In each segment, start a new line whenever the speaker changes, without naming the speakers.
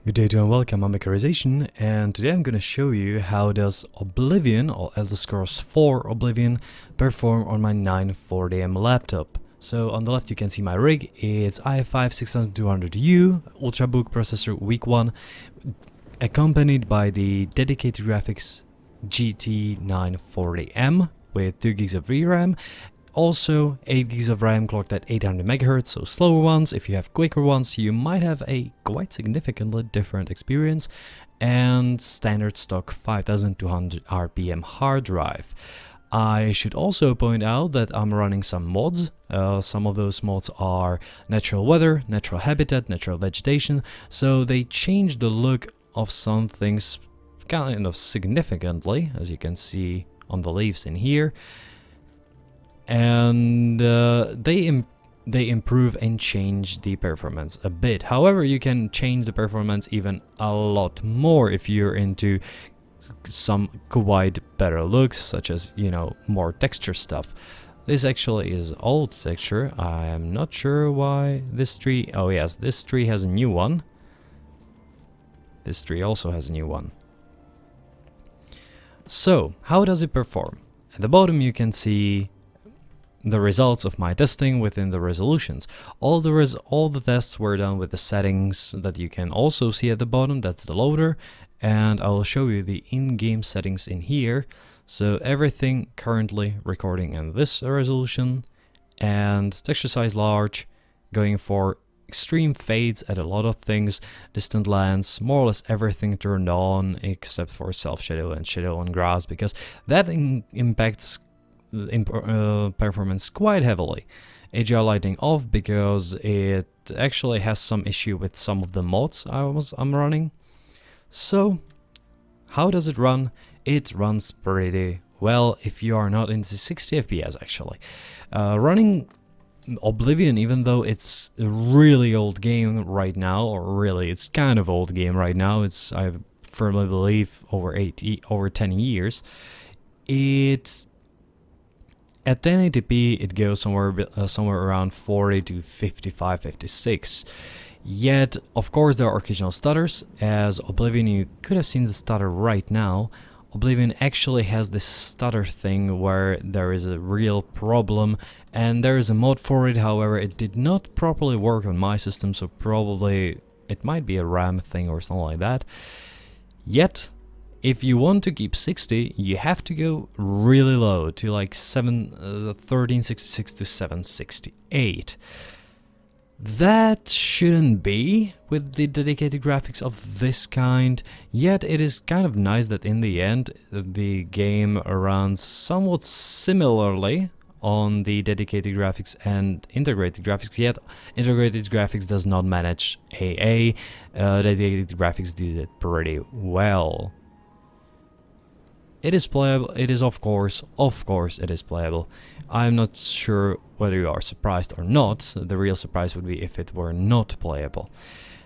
Good day to and welcome, I'm Vegetation, and today I'm going to show you how does Oblivion, or Elder Scrolls 4 Oblivion, perform on my 940M laptop. So on the left you can see my rig. It's i5-6200U, Ultrabook processor week 1, accompanied by the dedicated graphics GT940M with 2 gigs of VRAM. Also 8 gigs of RAM clocked at 800 MHz, so slower ones. If you have quicker ones, you might have a quite significantly different experience. And standard stock 5200 RPM hard drive. I should also point out that I'm running some mods. Some of those mods are natural weather, natural habitat, natural vegetation, so they change the look of some things kind of significantly, as you can see on the leaves in here. And they improve and change the performance a bit. However, you can change the performance even a lot more if you're into some quite better looks, such as, you know, more texture stuff. This actually is old texture. I am not sure why this tree... Oh yes, this tree has a new one. This tree also has a new one. So, how does it perform? At the bottom you can see the results of my testing within the resolutions. All the tests were done with the settings that you can also see at the bottom. That's the loader, and I will show you the in-game settings in here. So everything currently recording in this resolution, and texture size large, going for extreme fades at a lot of things, distant lands, more or less everything turned on except for self shadow and shadow on grass, because that impacts performance quite heavily. AGR lighting off because it actually has some issue with some of the mods I'm running. So how does it run? It runs pretty well if you are not into 60 FPS actually. Running Oblivion, even though it's a really old game right now, or really it's kind of old game right now, it's, I firmly believe, over 10 years, at 1080p it goes somewhere around 40 to 55, 56. Yet, of course, there are occasional stutters. As Oblivion, you could have seen the stutter right now. Oblivion actually has this stutter thing where there is a real problem, and there is a mod for it. However, it did not properly work on my system, so probably it might be a RAM thing or something like that. Yet, if you want to keep 60, you have to go really low to like 1366 to 768. That shouldn't be with the dedicated graphics of this kind, yet it is kind of nice that in the end the game runs somewhat similarly on the dedicated graphics and integrated graphics, yet integrated graphics does not manage AA. Dedicated graphics do that pretty well. It is playable, it is of course it is playable. I'm not sure whether you are surprised or not. The real surprise would be if it were not playable.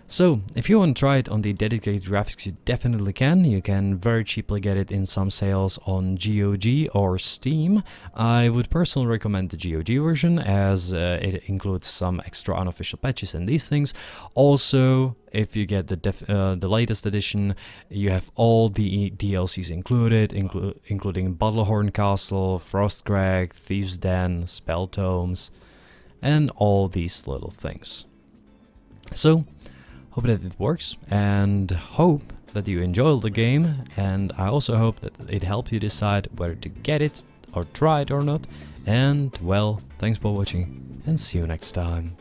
So, if you want to try it on the dedicated graphics, you definitely can. You can very cheaply get it in some sales on GOG or Steam. I would personally recommend the GOG version, as it includes some extra unofficial patches and these things. Also, if you get the latest edition, you have all the DLCs included, including Battlehorn Castle, Frostcrag, Thieves' Den, Spell Tomes, and all these little things. So, hope that it works, and hope that you enjoy the game, and I also hope that it helps you decide whether to get it or try it or not. And well, thanks for watching, and see you next time.